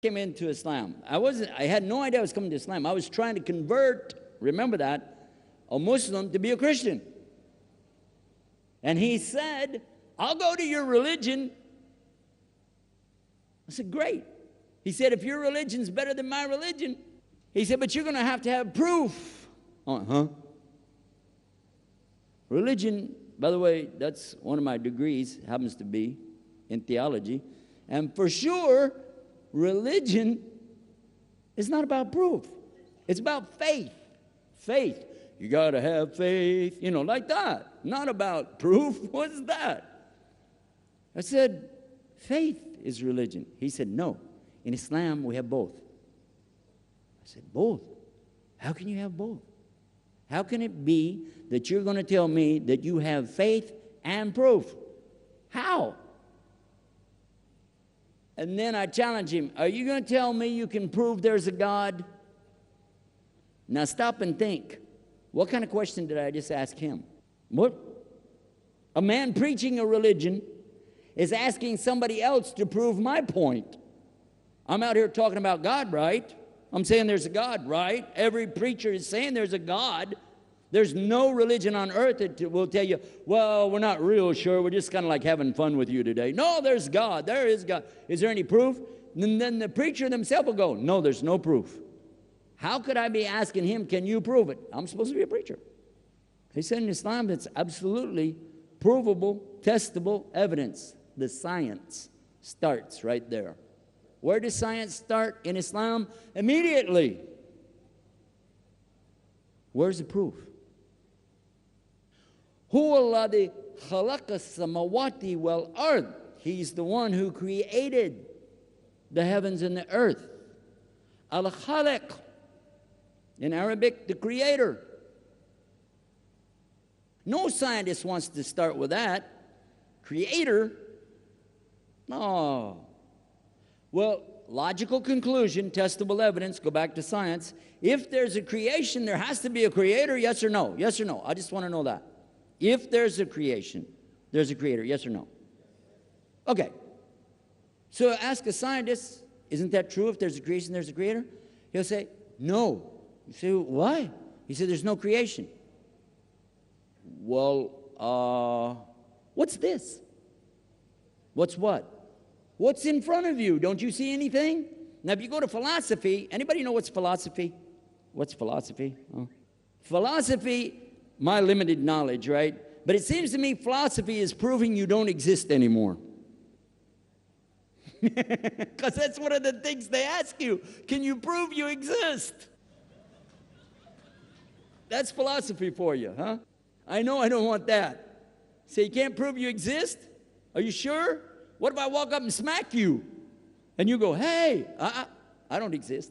came into Islam. I had no idea I was coming to Islam. I was trying to convert, remember that, a Muslim to be a Christian. And he said, I'll go to your religion. I said, great. He said, if your religion's better than my religion, he said, but you're going to have proof. Religion, by the way, that's one of my degrees, happens to be in theology. And for sure, religion is not about proof. It's about faith. Faith. You got to have faith, like that. Not about proof. What's that? I said, faith is religion. He said, no. In Islam, we have both. I said, both? How can you have both? How can it be that you're going to tell me that you have faith and proof? How? And then I challenge him, are you going to tell me you can prove there's a God? Now stop and think. What kind of question did I just ask him? What? A man preaching a religion is asking somebody else to prove my point. I'm out here talking about God, right? I'm saying there's a God, right? Every preacher is saying there's a God. There's no religion on earth that will tell you, well, we're not real sure. We're just kind of like having fun with you today. No, there's God. There is God. Is there any proof? And then the preacher themselves will go, no, there's no proof. How could I be asking him, can you prove it? I'm supposed to be a preacher. He said in Islam, that's absolutely provable, testable evidence. The science starts right there. Where does science start in Islam? Immediately. Where's the proof? Huwa alladhi khalaqa as-samawati wal ard. He's the one who created the heavens and the earth. Al-Khaliq. In Arabic, the creator. No scientist wants to start with that. Creator? No. Well, logical conclusion, testable evidence, go back to science. If there's a creation, there has to be a creator, yes or no? Yes or no? I just want to know that. If there's a creation, there's a creator, yes or no? Okay. So ask a scientist, isn't that true? If there's a creation, there's a creator? He'll say, no. You say, why? He said, there's no creation. Well, what's this? What's what? What's in front of you? Don't you see anything? Now, if you go to philosophy, anybody know what's philosophy? What's philosophy? Oh. Philosophy, my limited knowledge, right? But it seems to me philosophy is proving you don't exist anymore. Because that's one of the things they ask you. Can you prove you exist? That's philosophy for you, huh? I know I don't want that. Say, you can't prove you exist? Are you sure? What if I walk up and smack you? And you go, hey, I don't exist.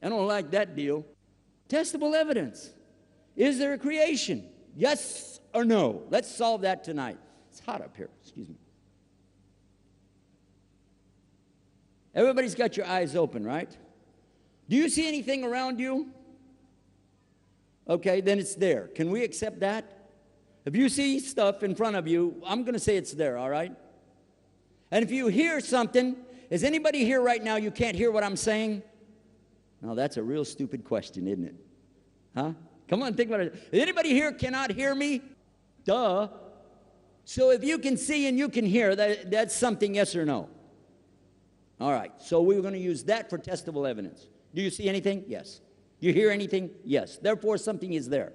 I don't like that deal. Testable evidence. Is there a creation? Yes or no? Let's solve that tonight. It's hot up here, excuse me. Everybody's got your eyes open, right? Do you see anything around you? Okay, then it's there. Can we accept that? If you see stuff in front of you, I'm going to say it's there, all right? And if you hear something, is anybody here right now you can't hear what I'm saying? No, that's a real stupid question, isn't it? Huh? Come on, think about it. Anybody here cannot hear me? Duh. So if you can see and you can hear, that's something, yes or no? All right, so we're going to use that for testable evidence. Do you see anything? Yes. Do you hear anything? Yes. Therefore, something is there.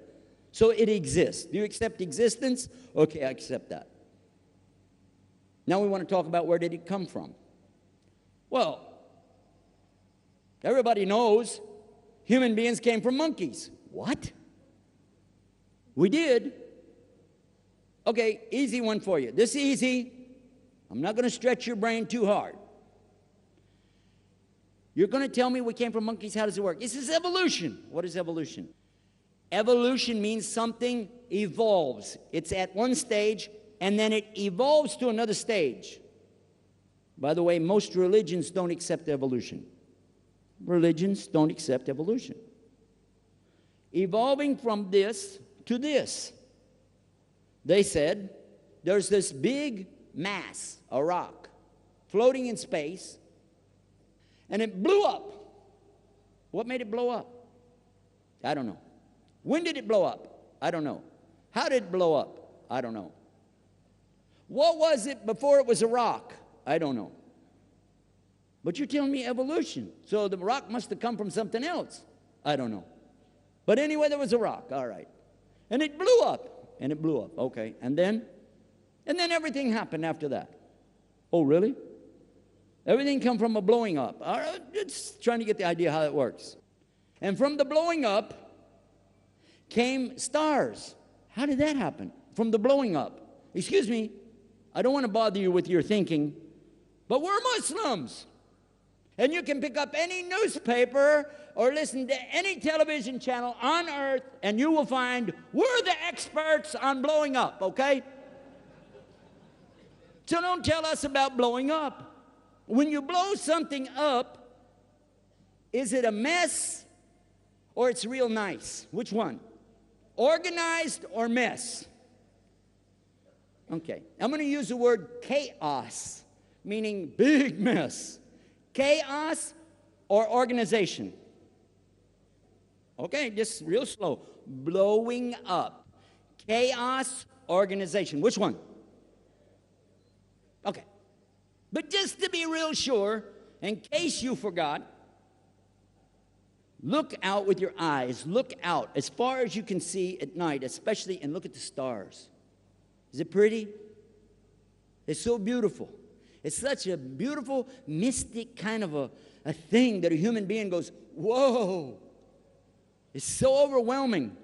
So it exists. Do you accept existence? Okay, I accept that. Now we want to talk about where did it come from. Well, everybody knows human beings came from monkeys. What? We did. Okay, easy one for you. This is easy. I'm not going to stretch your brain too hard. You're going to tell me we came from monkeys. How does it work? This is evolution. What is evolution? Evolution means something evolves. It's at one stage, and then it evolves to another stage. By the way, most religions don't accept evolution. Religions don't accept evolution. Evolving from this to this. They said, there's this big mass, a rock, floating in space, and it blew up. What made it blow up? I don't know. When did it blow up? I don't know. How did it blow up? I don't know. What was it before it was a rock? I don't know. But you're telling me evolution. So the rock must have come from something else. I don't know. But anyway, there was a rock. All right. And it blew up. And it blew up. Okay. And then everything happened after that. Oh, really? Everything come from a blowing up. All right. Just trying to get the idea how it works. And from the blowing up came stars. How did that happen? From the blowing up. Excuse me. I don't want to bother you with your thinking, but we're Muslims. And you can pick up any newspaper or listen to any television channel on earth, and you will find we're the experts on blowing up, okay? So don't tell us about blowing up. When you blow something up, is it a mess or it's real nice? Which one? Organized or mess? Okay, I'm going to use the word chaos, meaning big mess. Chaos or organization? Okay, just real slow. Blowing up. Chaos, organization. Which one? Okay. But just to be real sure, in case you forgot, look out with your eyes. Look out as far as you can see at night, especially, and look at the stars. Is it pretty? It's so beautiful. It's such a beautiful, mystic kind of a thing that a human being goes, whoa. It's so overwhelming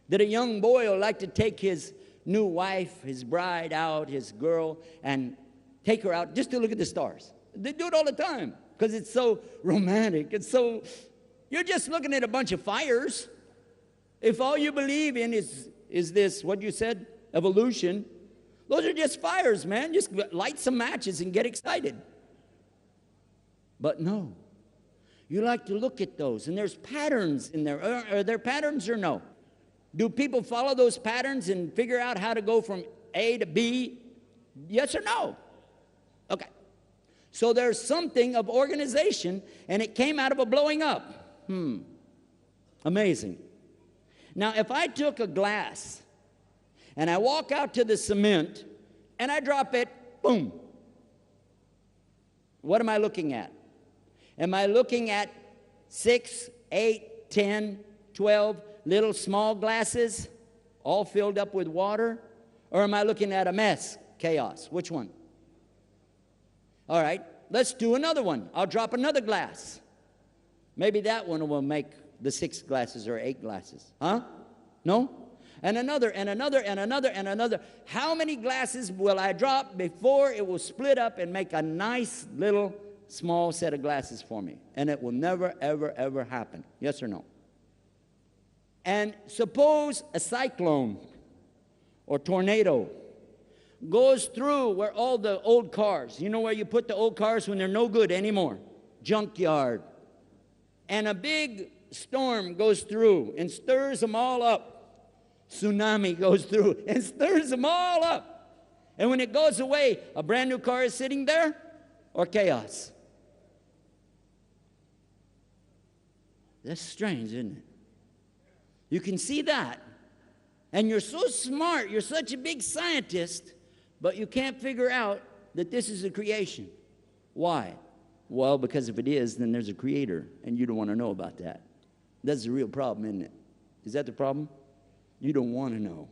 that a young boy will like to take his new wife, his bride out, his girl, and take her out just to look at the stars. They do it all the time because it's so romantic. It's so, you're just looking at a bunch of fires. If all you believe in is this, what you said, evolution, those are just fires, man. Just light some matches and get excited. But no. You like to look at those, and there's patterns in there. Are there patterns or no? Do people follow those patterns and figure out how to go from A to B? Yes or no? Okay. So there's something of organization, and it came out of a blowing up. Amazing. Now, if I took a glass and I walk out to the cement and I drop it, boom. What am I looking at? Am I looking at 6, 8, 10, 12 little small glasses all filled up with water? Or am I looking at a mess, chaos? Which one? All right, let's do another one. I'll drop another glass. Maybe that one will make the 6 glasses or 8 glasses. Huh? No? And another, and another, and another, and another. How many glasses will I drop before it will split up and make a nice little small set of glasses for me? And it will never, ever, ever happen. Yes or no? And suppose a cyclone or tornado goes through where all the old cars, you know where you put the old cars when they're no good anymore? Junkyard. And a big storm goes through and stirs them all up. Tsunami goes through and stirs them all up. And when it goes away, a brand new car is sitting there, or chaos? That's strange, isn't it? You can see that. And you're so smart, you're such a big scientist, but you can't figure out that this is a creation. Why? Well, because if it is, then there's a creator, and you don't want to know about that. That's the real problem, isn't it? Is that the problem? You don't want to know.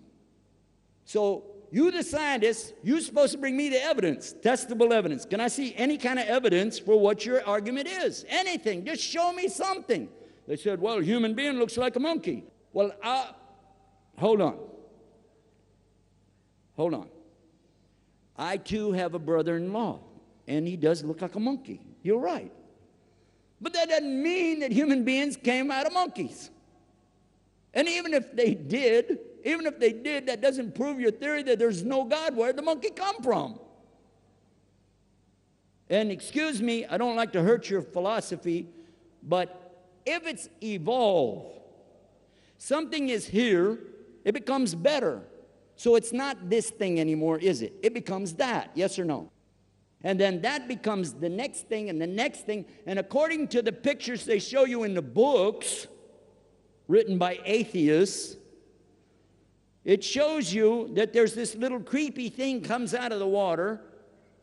So you, the scientist, you're supposed to bring me the evidence, testable evidence. Can I see any kind of evidence for what your argument is? Anything. Just show me something. They said, well, a human being looks like a monkey. Well, hold on. Hold on. I, too, have a brother-in-law, and he does look like a monkey. You're right. But that doesn't mean that human beings came out of monkeys. And even if they did, that doesn't prove your theory that there's no God. Where'd the monkey come from? And excuse me, I don't like to hurt your philosophy, but if it's evolved, something is here, it becomes better. So it's not this thing anymore, is it? It becomes that, yes or no? And then that becomes the next thing and the next thing. And according to the pictures they show you in the books written by atheists, it shows you that there's this little creepy thing comes out of the water.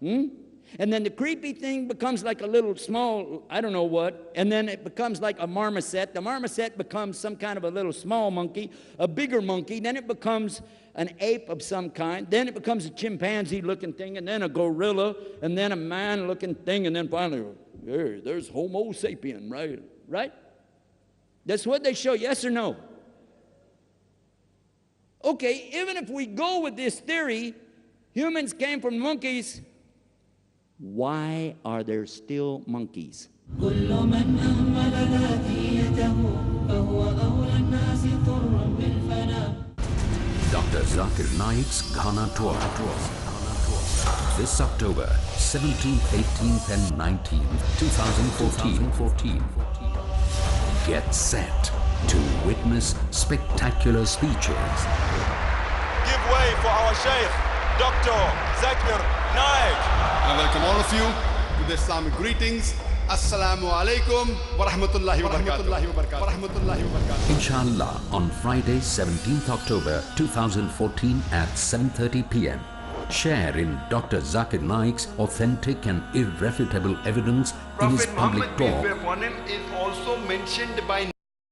And then the creepy thing becomes like a little small, I don't know what, and then it becomes like a marmoset. The marmoset becomes some kind of a little small monkey, a bigger monkey, then it becomes an ape of some kind, then it becomes a chimpanzee-looking thing, and then a gorilla, and then a man-looking thing, and then finally, there's Homo sapien, right? Right? That's what they show, yes or no? Okay, even if we go with this theory, humans came from monkeys, why are there still monkeys? Dr. Zakir Naik's Ghana Tour. This October, 17th, 18th and 19th, 2014. Get set to witness spectacular speeches. Give way for our Sheikh, Dr. Zakir Naik. I welcome all of you to the Islamic greetings. Assalamu alaikum wa rahmatullahi wa barakatuh. Inshallah, on Friday, 17th October 2014 at 7:30 p.m. Share in Dr. Zakir Naik's authentic and irrefutable evidence in his public talk. Prophet Muhammad is also mentioned by